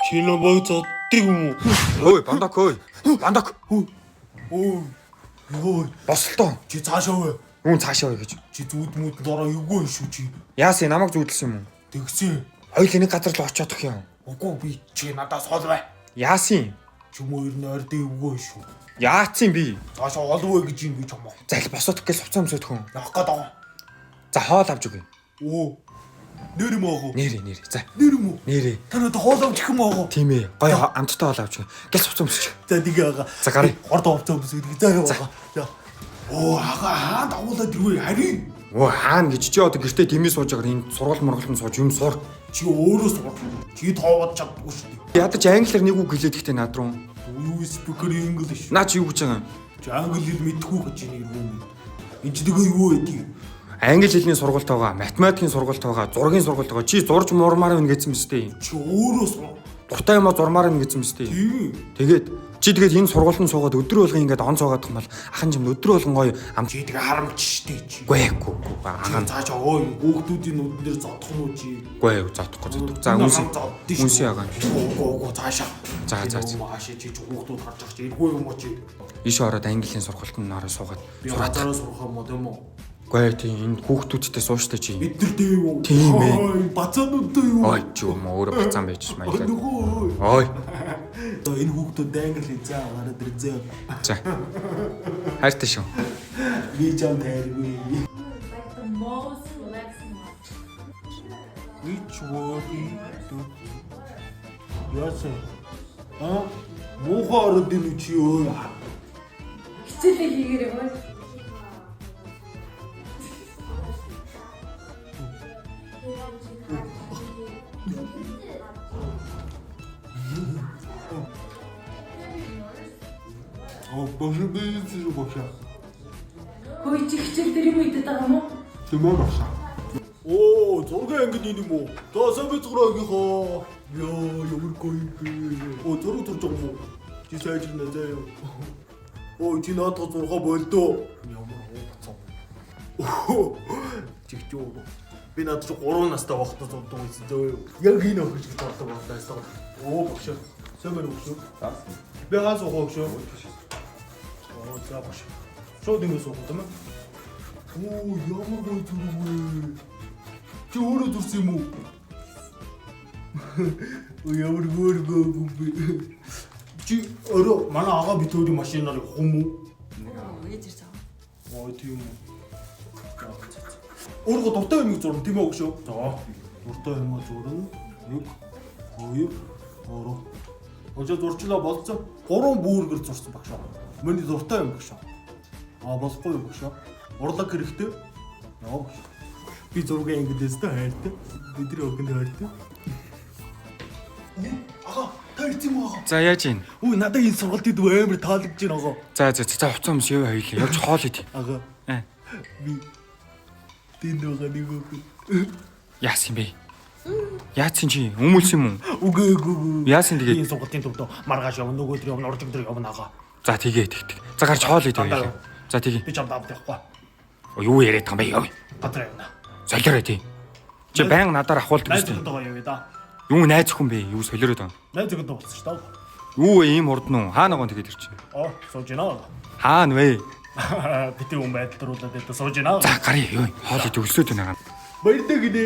Чиний бой зоддаг юм уу? Ой, бандак ой. Бандак. Ой, Бослоо. чи цаашаа вэ? Юун цаашаа ой гэж. Чи зүуд мүд дороо юугүй шүү чи. Яасан намайг зүудэлсэн юм уу? Тэгсэн. Хоёул нэг газар л очиодох юм. Үгүй би чи надаас хол бай. Яасан? Чүмээр нойрдээ юугүй шүү. Яацсан би? Цаашаа олвэ гэж юм би чамаа. За их босоодох гэж хувцас өмсөдөх юм. Явах гээд байгаа. За хоол авч өгье. Оо. Нэр юм аа. Нэрээ. За. Нэр юм уу? Нэрээ. Та надад хоол авчих юм аа. Тийм ээ. Гоё амттай хоол авч өгье. Гэл хувцас өмсөж. За тэгээ ага. За гарыг. Хорд овцоо өмсөйг. За яваа. За. Оо ага хаан дагуулад ирвэ харин. Оо хаана гэж чи одоо гэртээ тэмээ сууж байгаа энэ сургууль морголон сууж юм сур. Чи өөрөө сур. Чи тоовод чаддгүй шүү дээ. Ядаж англиар нэг үг хэлээд ихтэй над руу. Юу спикер инглиш. Наа чи юу гэж байгаа юм? Чи англи хэл мэдхгүй гэж нэр юм. Энд ч тэгээ юу байдгийг. Англи хэлний сургуульд байгаа, математикийн сургуульд байгаа, зургийн сургуульд байгаа. Чи зурж муурмаар байна гэсэн мэт дээ. Чи өөрөө сур. Дуртай юмаа зурмаар байна гэсэн мэт дээ. Тийм. Тэгээд чи тэгээд энэ сургуульд суугаад өдөр болгон ингээд он цуугаад тахмал ахын юм өдөр болгон гоё ам Чи тэгээ харамч штэ чи. гээхгүй. Хаан цаашаа ой хүүхдүүдийн нүдэн дээр зодох нь уу чи. Гүй зодохгүй зодох. За үнсээ ягаа. Гоо цаашаа. За. Маашаа чи хүүхдүүд харж байгаа чи эргүй юм уу чи. Иш ороод английн сургуульд нь ороо суугаад Би хатаараа сурах юм уу тийм үү? гүй тийм энэ хүүхдүүдтэй сууштай чи. Бид нар дээ юу? Тийм ээ. Бацаануудтай юу? Ой ч юм уу өөрөө бацаан байж маялаа. Нөгөө. Ой. Энэ хүүхдүүд англи хэл заа гараад ирзээ. За. Хайртай шүү. Би ч юм тайргүй. Like the most relaxing one. Which word do? Яасан? Муухай ороод ийн чи өө. Хичээлээ хийгээрэй бай. Боже би бошаа. Хөөе чи хичээл дээр юм идэт байгаа юм уу? Тэмээ бошаа. Оо, зургийн ангид юм уу? Тасаа би зураагийнхоо. Яа, ямар гоё. Оо, зураг турж байгаа юм уу? Чи сайжирна заяа. Оо, чи наадах зургаа болдоо. Ямар хооцоо. Оо, чигчөө. Би надад 3 настай байхдаа зурдаг байсан зөө. Яг энэ охиж зурдаг байлаа. Оо, бошаа. Сэмэр өгшөө. Би газ өгшөө. Оо, за бошаа. Шууд ингэж суух юм аа. Оо, ямар гоё зураг вэ? Чи өөрөө зурсан юм уу? Оо, ямар гоё юм бэ? Чи өөрөө манай ага битүүрийн машинаар явах юм уу? Ээж ирж байгаа. Оо, тийм үү. Өөрөө дуртай юм зурна тийм үү гүшөө? За. Дуртай юм зурна. 1 2 3. Очоо зурчлаа болцсон. 3 бүргэр зурсан багшаа. Миний дуртай юм багшаа. Болохгүй юм багшаа. Урлаг хэрэгтэй. Яа багшаа. Би зургийн ангидээс та хайртай. Бидний өгөнд хайртай. Ага, таарч юм аа. За яаж ийн? Үй надад энэ сургалт идэв амар таалагдж байна ага. За хувцас өмс яа хоёлаа. Явж хоол идэ. Ага. Би тэнд байгаа нэг үг. Яасан бэ? Яасан чи? Өмүүлсэн юм уу? Үгүй. Яасан тэгээд? Энэ сургалтын төвдөө маргааш явна, нөгөө өдөр явна, уржиг өдөр явна ага. За тэгээ. За гарч хоол идэ хоёлаа. За тэгээ. Би чамд авдахгүй. Юу яриад байгаа юм бэ яв? Гадраа явна. Солиорой тий. Чи баян надаар ахуулдаг Найз гэсэн. зөвхөн явъя да. Юу найз хүн бэ? Юу солиорой даа. Найз зөвхөн болсон шүү дээ. Юу ийм урд нь хаана гон тэгээд ирчих. Оо, сууж гинэ. Хаана вэ? Битээ юм байдал руулаад дэвтэ сууж гинэ. За гарыг юу? Хоол идэ өглөөд байна. Баяртай гинэ.